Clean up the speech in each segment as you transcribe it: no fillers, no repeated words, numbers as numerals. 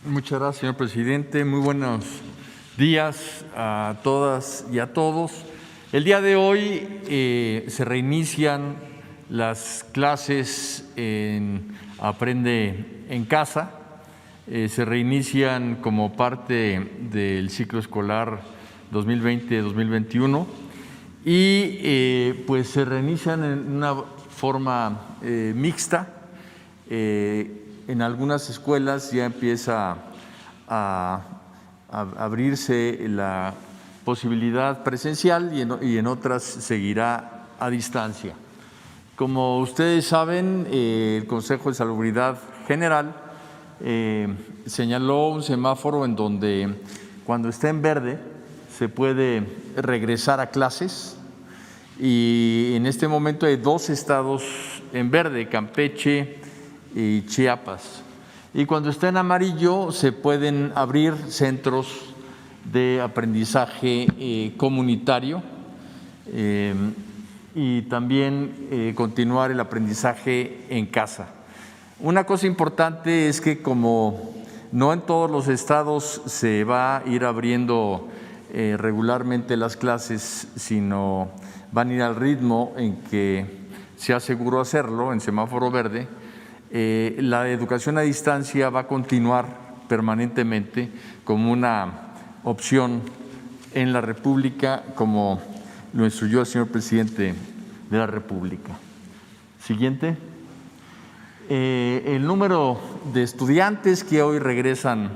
Muchas gracias, señor presidente. Muy buenos días a todas y a todos. El día de hoy se reinician las clases en Aprende en Casa. Se reinician como parte del ciclo escolar 2020-2021 y pues se reinician en una forma mixta. En algunas escuelas ya empieza a abrirse la posibilidad presencial y en otras seguirá a distancia. Como ustedes saben, el Consejo de Salubridad General señaló un semáforo en donde cuando esté en verde se puede regresar a clases, y en este momento hay 2 estados en verde, Campeche y Chiapas. Y cuando está en amarillo se pueden abrir centros de aprendizaje comunitario y también continuar el aprendizaje en casa. Una cosa importante es que como no en todos los estados se va a ir abriendo regularmente las clases, sino van a ir al ritmo en que sea seguro hacerlo en semáforo verde, la educación a distancia va a continuar permanentemente como una opción en la República, como lo instruyó el señor presidente de la República. Siguiente. El número de estudiantes que hoy regresan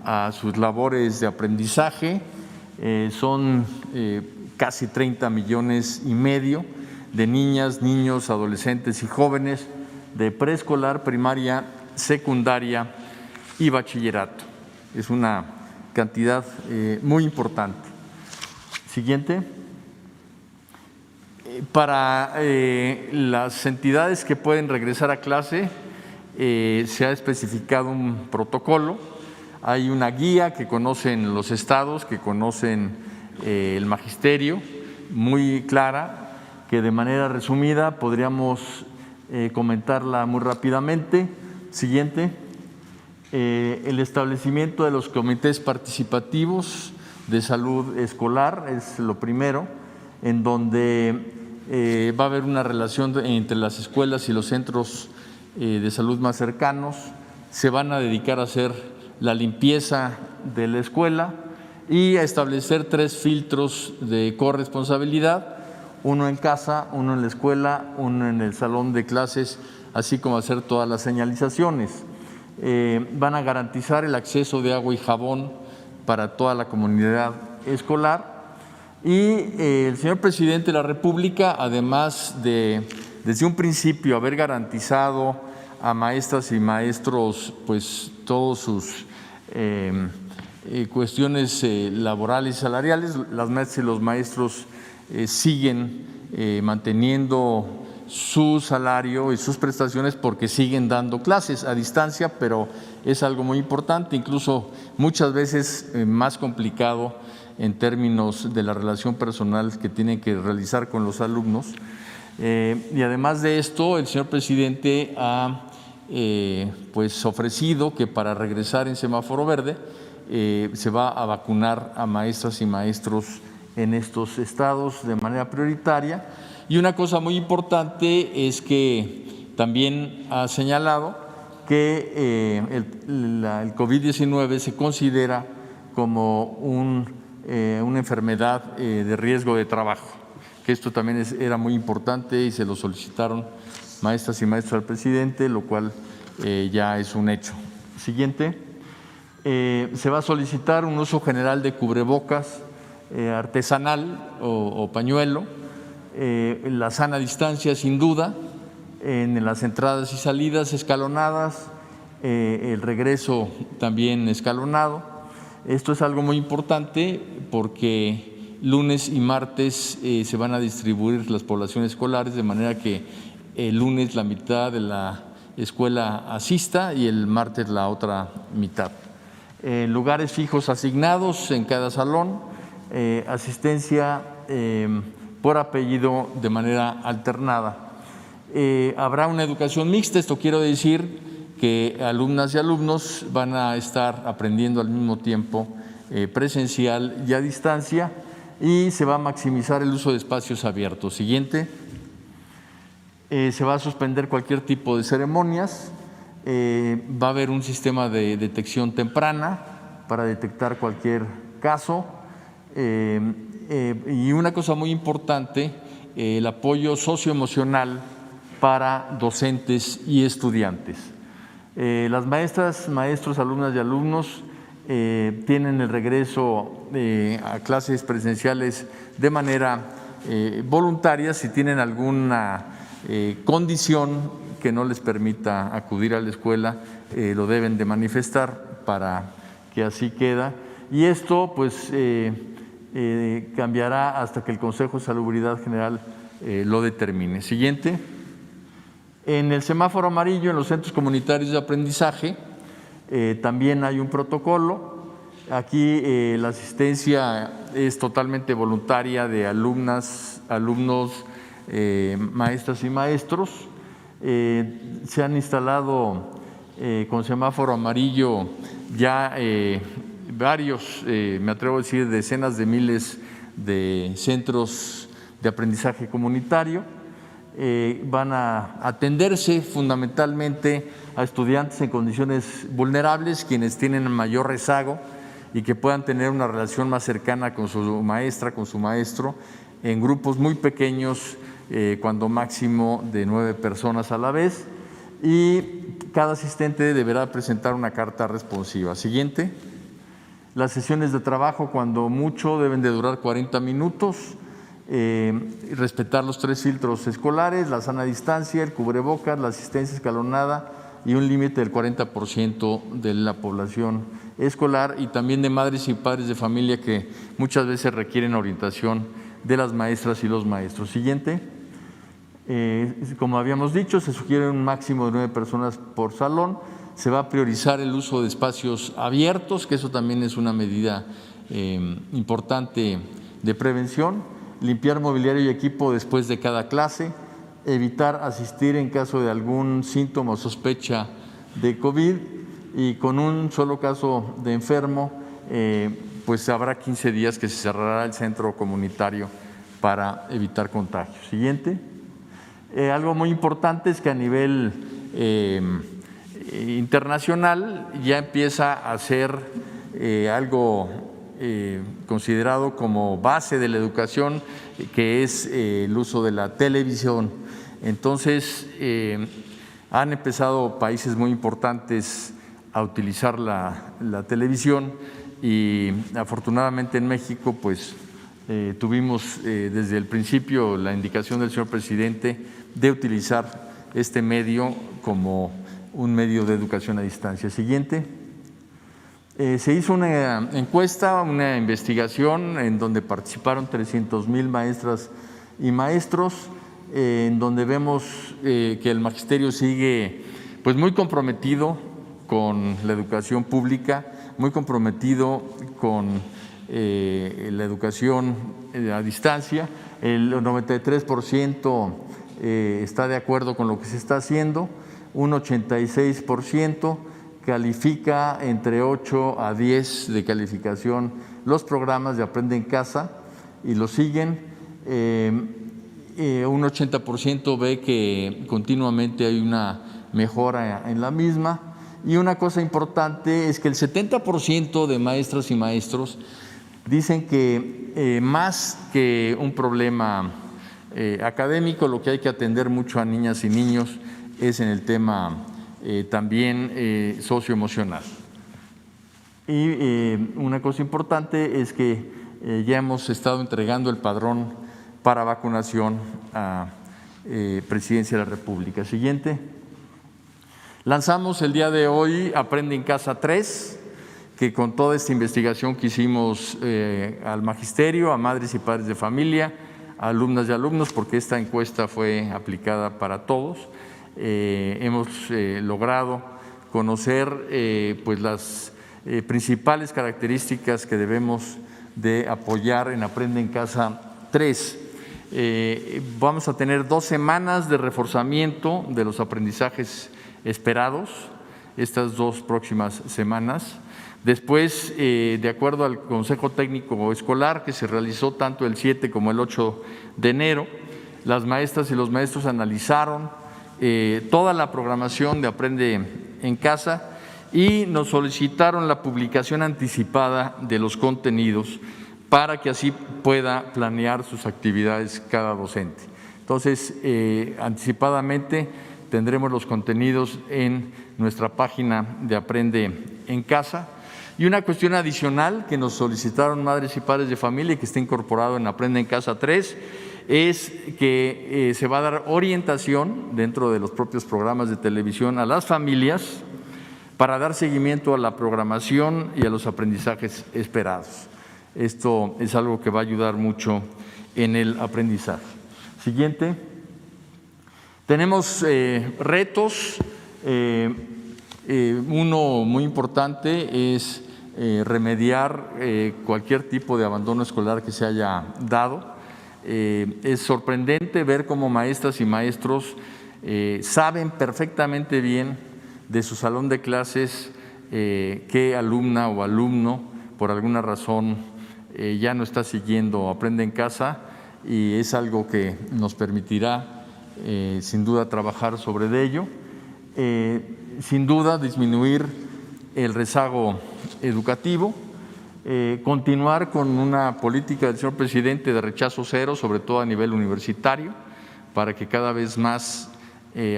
a sus labores de aprendizaje son casi 30,5 millones de niñas, niños, adolescentes y jóvenes de preescolar, primaria, secundaria y bachillerato. Es una cantidad muy importante. Siguiente. Para las entidades que pueden regresar a clase se ha especificado un protocolo. Hay una guía que conocen los estados, que conocen el magisterio, muy clara, que de manera resumida podríamos comentarla muy rápidamente. Siguiente. El establecimiento de los comités participativos de salud escolar es lo primero, en donde va a haber una relación entre las escuelas y los centros de salud más cercanos. Se van a dedicar a hacer la limpieza de la escuela y a establecer 3 filtros de corresponsabilidad: uno en casa, uno en la escuela, uno en el salón de clases, así como hacer todas las señalizaciones. Van a garantizar el acceso de agua y jabón para toda la comunidad escolar. Y el señor presidente de la República, además de desde un principio haber garantizado a maestras y maestros pues todos sus cuestiones laborales y salariales, las maestras y los maestros siguen manteniendo su salario y sus prestaciones porque siguen dando clases a distancia, pero es algo muy importante, incluso muchas veces más complicado en términos de la relación personal que tienen que realizar con los alumnos. Y además de esto, el señor presidente ha pues ofrecido que para regresar en semáforo verde se va a vacunar a maestras y maestros en estos estados de manera prioritaria. Y una cosa muy importante es que también ha señalado que el COVID-19 se considera como una enfermedad de riesgo de trabajo, que esto también era muy importante y se lo solicitaron maestras y maestros al presidente, lo cual ya es un hecho. Siguiente. Se va a solicitar un uso general de cubrebocas artesanal o pañuelo, la sana distancia sin duda, en las entradas y salidas escalonadas, el regreso también escalonado. Esto es algo muy importante porque lunes y martes se van a distribuir las poblaciones escolares, de manera que el lunes la mitad de la escuela asista y el martes la otra mitad. Lugares fijos asignados en cada salón, asistencia por apellido de manera alternada. Habrá una educación mixta, esto quiero decir que alumnas y alumnos van a estar aprendiendo al mismo tiempo presencial y a distancia, y se va a maximizar el uso de espacios abiertos. Siguiente. Se va a suspender cualquier tipo de ceremonias, va a haber un sistema de detección temprana para detectar cualquier caso, y una cosa muy importante, el apoyo socioemocional para docentes y estudiantes. Las maestras, maestros, alumnas y alumnos tienen el regreso a clases presenciales de manera voluntaria. Si tienen alguna condición que no les permita acudir a la escuela, lo deben de manifestar para que así queda. Y esto pues cambiará hasta que el Consejo de Salubridad General lo determine. Siguiente. En el semáforo amarillo, en los centros comunitarios de aprendizaje, también hay un protocolo. Aquí la asistencia es totalmente voluntaria de alumnas, alumnos, maestras y maestros. Se han instalado con semáforo amarillo ya varios, me atrevo a decir, decenas de miles de centros de aprendizaje comunitario. Van a atenderse fundamentalmente a estudiantes en condiciones vulnerables, quienes tienen mayor rezago y que puedan tener una relación más cercana con su maestra, con su maestro, en grupos muy pequeños, cuando máximo de 9 personas a la vez, y cada asistente deberá presentar una carta responsiva. Siguiente. Las sesiones de trabajo, cuando mucho, deben de durar 40 minutos. Respetar los 3 filtros escolares, la sana distancia, el cubrebocas, la asistencia escalonada y un límite del 40% de la población escolar, y también de madres y padres de familia que muchas veces requieren orientación de las maestras y los maestros. Siguiente. Como habíamos dicho, se sugiere un máximo de 9 personas por salón. Se va a priorizar el uso de espacios abiertos, que eso también es una medida importante de prevención. Limpiar mobiliario y equipo después de cada clase, evitar asistir en caso de algún síntoma o sospecha de COVID, y con un solo caso de enfermo, pues habrá 15 días que se cerrará el centro comunitario para evitar contagios. Siguiente. Algo muy importante es que a nivel internacional ya empieza a ser algo considerado como base de la educación, que es el uso de la televisión. Entonces, han empezado países muy importantes a utilizar la televisión, y afortunadamente en México pues tuvimos desde el principio la indicación del señor presidente de utilizar este medio como un medio de educación a distancia. Siguiente. Se hizo una encuesta, una investigación en donde participaron 300,000 maestras y maestros, en donde vemos que el magisterio sigue pues muy comprometido con la educación pública, muy comprometido con la educación a distancia. El 93% está de acuerdo con lo que se está haciendo, un 86% califica entre 8 a 10 de calificación los programas de Aprende en Casa y lo siguen. Un 80% ve que continuamente hay una mejora en la misma, y una cosa importante es que el 70% de maestras y maestros dicen que más que un problema académico, lo que hay que atender mucho a niñas y niños es en el tema también socioemocional. Y una cosa importante es que ya hemos estado entregando el padrón para vacunación a Presidencia de la República. Siguiente. Lanzamos el día de hoy Aprende en Casa 3, que con toda esta investigación que hicimos al magisterio, a madres y padres de familia, a alumnas y alumnos, porque esta encuesta fue aplicada para todos, hemos logrado conocer pues las principales características que debemos de apoyar en Aprende en Casa 3. Vamos a tener 2 semanas de reforzamiento de los aprendizajes esperados, estas 2 próximas semanas. Después, de acuerdo al Consejo Técnico Escolar, que se realizó tanto el 7 como el 8 de enero, las maestras y los maestros analizaron toda la programación de Aprende en Casa y nos solicitaron la publicación anticipada de los contenidos para que así pueda planear sus actividades cada docente. Entonces, anticipadamente tendremos los contenidos en nuestra página de Aprende en Casa. Y una cuestión adicional que nos solicitaron madres y padres de familia y que está incorporado en Aprende en Casa 3 es que se va a dar orientación dentro de los propios programas de televisión a las familias para dar seguimiento a la programación y a los aprendizajes esperados. Esto es algo que va a ayudar mucho en el aprendizaje. Siguiente. Tenemos retos. Uno muy importante es remediar cualquier tipo de abandono escolar que se haya dado. Es sorprendente ver cómo maestras y maestros saben perfectamente bien de su salón de clases qué alumna o alumno por alguna razón ya no está siguiendo Aprende en Casa, y es algo que nos permitirá sin duda trabajar sobre ello. Sin duda disminuir el rezago educativo, continuar con una política del señor presidente de rechazo cero, sobre todo a nivel universitario, para que cada vez más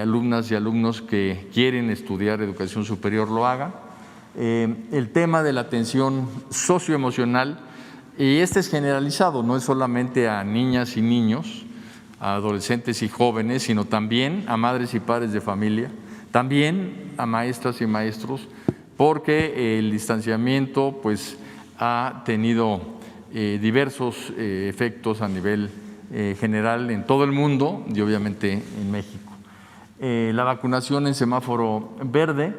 alumnas y alumnos que quieren estudiar educación superior lo hagan. El tema de la atención socioemocional, y este es generalizado, no es solamente a niñas y niños, a adolescentes y jóvenes, sino también a madres y padres de familia, también a maestras y maestros, porque el distanciamiento pues ha tenido diversos efectos a nivel general en todo el mundo y obviamente en México. La vacunación en semáforo verde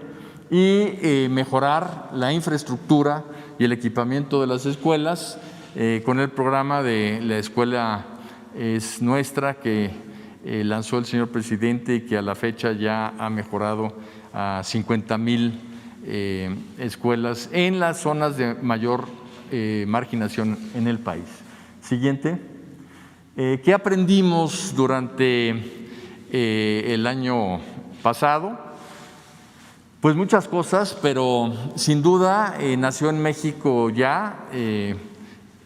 y mejorar la infraestructura y el equipamiento de las escuelas con el programa de La Escuela es Nuestra, que lanzó el señor presidente y que a la fecha ya ha mejorado a 50,000 escuelas en las zonas de mayor marginación en el país. Siguiente. ¿Qué aprendimos durante el año pasado? Pues muchas cosas, pero sin duda nació en México ya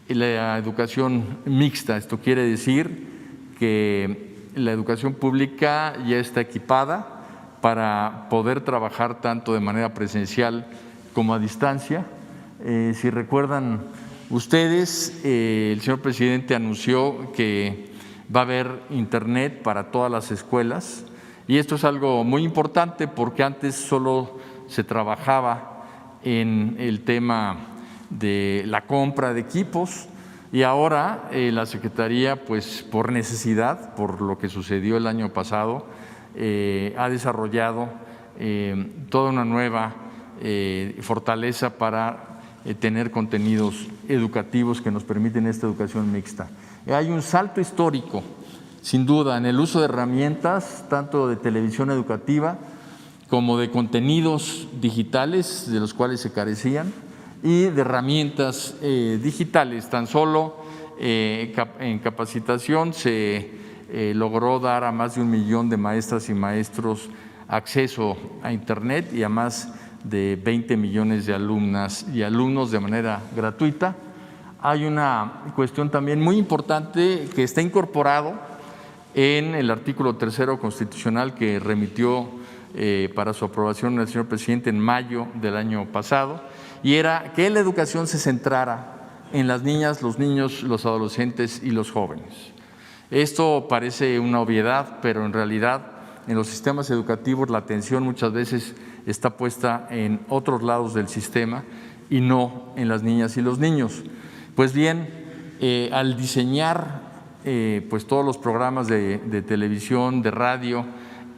la educación mixta. Esto quiere decir que la educación pública ya está equipada para poder trabajar tanto de manera presencial como a distancia. Si recuerdan ustedes, el señor presidente anunció que va a haber internet para todas las escuelas, y esto es algo muy importante porque antes solo se trabajaba en el tema de la compra de equipos, y ahora la Secretaría, pues por necesidad, por lo que sucedió el año pasado, ha desarrollado toda una nueva fortaleza para tener contenidos educativos que nos permiten esta educación mixta. Hay un salto histórico, sin duda, en el uso de herramientas, tanto de televisión educativa como de contenidos digitales, de los cuales se carecían, y de herramientas digitales. Tan solo en capacitación se logró dar a más de 1 millón de maestras y maestros acceso a Internet y a más de 20 millones de alumnas y alumnos de manera gratuita. Hay una cuestión también muy importante que está incorporado en el artículo 3º constitucional que remitió para su aprobación el señor presidente en mayo del año pasado, y era que la educación se centrara en las niñas, los niños, los adolescentes y los jóvenes. Esto parece una obviedad, pero en realidad en los sistemas educativos la atención muchas veces está puesta en otros lados del sistema y no en las niñas y los niños. Pues bien, al diseñar pues todos los programas de televisión, de radio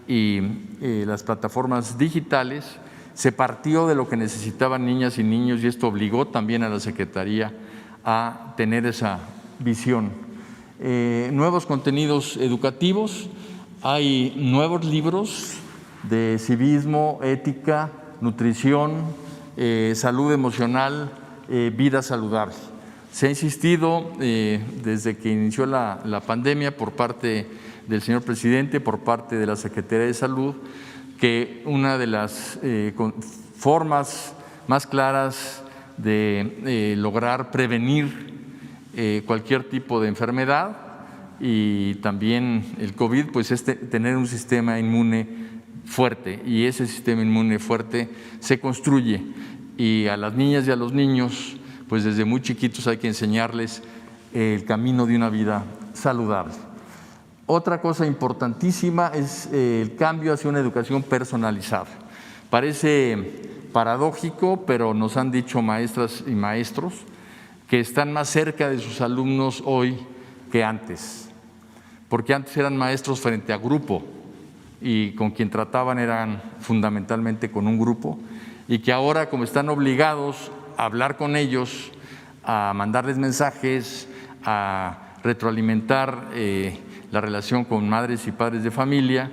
y las plataformas digitales, se partió de lo que necesitaban niñas y niños, y esto obligó también a la Secretaría a tener esa visión. nuevos contenidos educativos, hay nuevos libros de civismo, ética, nutrición, salud emocional, vida saludable. Se ha insistido desde que inició la pandemia por parte del señor presidente, por parte de la Secretaría de Salud, que una de las formas más claras de lograr prevenir cualquier tipo de enfermedad y también el COVID, pues es tener un sistema inmune fuerte, y ese sistema inmune fuerte se construye, y a las niñas y a los niños pues desde muy chiquitos hay que enseñarles el camino de una vida saludable. Otra cosa importantísima es el cambio hacia una educación personalizada. Parece paradójico, pero nos han dicho maestras y maestros que están más cerca de sus alumnos hoy que antes, porque antes eran maestros frente a grupo y con quien trataban eran fundamentalmente con un grupo, y que ahora, como están obligados a hablar con ellos, a mandarles mensajes, a retroalimentar la relación con madres y padres de familia,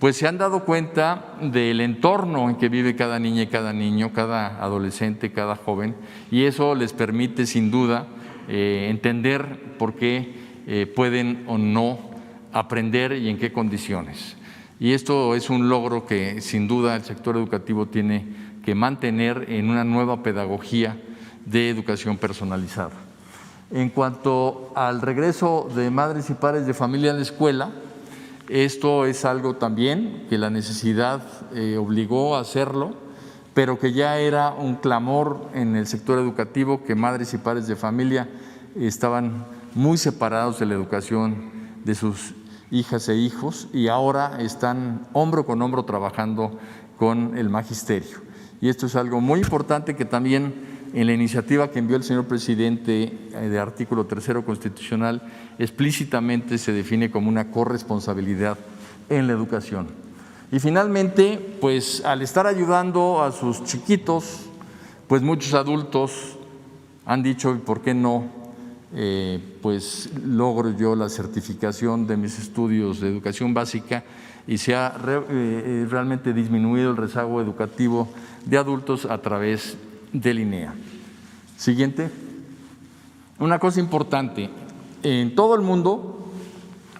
pues se han dado cuenta del entorno en que vive cada niña y cada niño, cada adolescente, cada joven, y eso les permite sin duda entender por qué pueden o no aprender y en qué condiciones. Y esto es un logro que sin duda el sector educativo tiene que mantener en una nueva pedagogía de educación personalizada. En cuanto al regreso de madres y padres de familia a la escuela, esto es algo también que la necesidad obligó a hacerlo, pero que ya era un clamor en el sector educativo, que madres y padres de familia estaban muy separados de la educación de sus hijas e hijos, y ahora están hombro con hombro trabajando con el magisterio. Y esto es algo muy importante que también en la iniciativa que envió el señor presidente de artículo 3º constitucional explícitamente se define como una corresponsabilidad en la educación. Y finalmente, pues al estar ayudando a sus chiquitos, pues muchos adultos han dicho, ¿y por qué no? Pues logro yo la certificación de mis estudios de educación básica, y se ha realmente disminuido el rezago educativo de adultos a través del INEA. Siguiente. Una cosa importante, en todo el mundo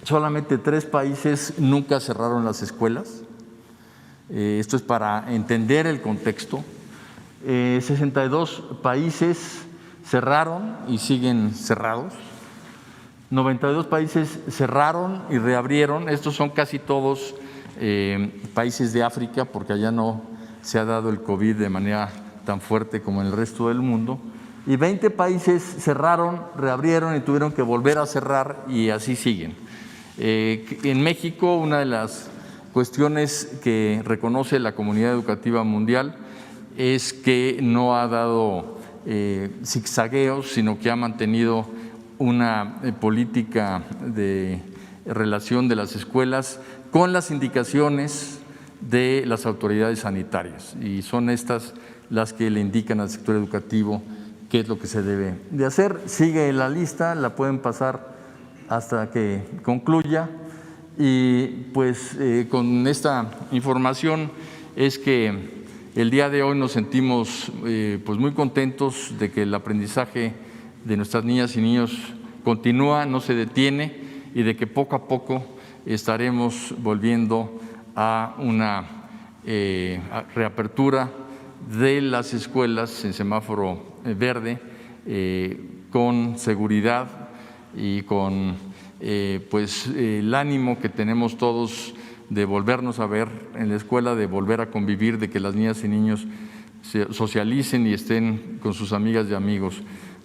solamente 3 países nunca cerraron las escuelas. Esto es para entender el contexto. 62 países cerraron y siguen cerrados. 92 países cerraron y reabrieron. Estos son casi todos países de África, porque allá no se ha dado el COVID de manera tan fuerte como en el resto del mundo. Y 20 países cerraron, reabrieron y tuvieron que volver a cerrar, y así siguen. En México, una de las cuestiones que reconoce la comunidad educativa mundial es que no ha dado zigzagueos, sino que ha mantenido una política de relación de las escuelas con las indicaciones de las autoridades sanitarias, y son estas las que le indican al sector educativo qué es lo que se debe de hacer. Sigue la lista, la pueden pasar hasta que concluya, y pues con esta información es que el día de hoy nos sentimos pues muy contentos de que el aprendizaje de nuestras niñas y niños continúa, no se detiene, y de que poco a poco estaremos volviendo a una reapertura de las escuelas en semáforo verde, con seguridad y con pues el ánimo que tenemos todos de volvernos a ver en la escuela, de volver a convivir, de que las niñas y niños se socialicen y estén con sus amigas y amigos,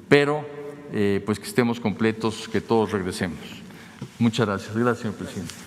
pero pues que estemos completos, que todos regresemos. Muchas gracias. Gracias, señor presidente.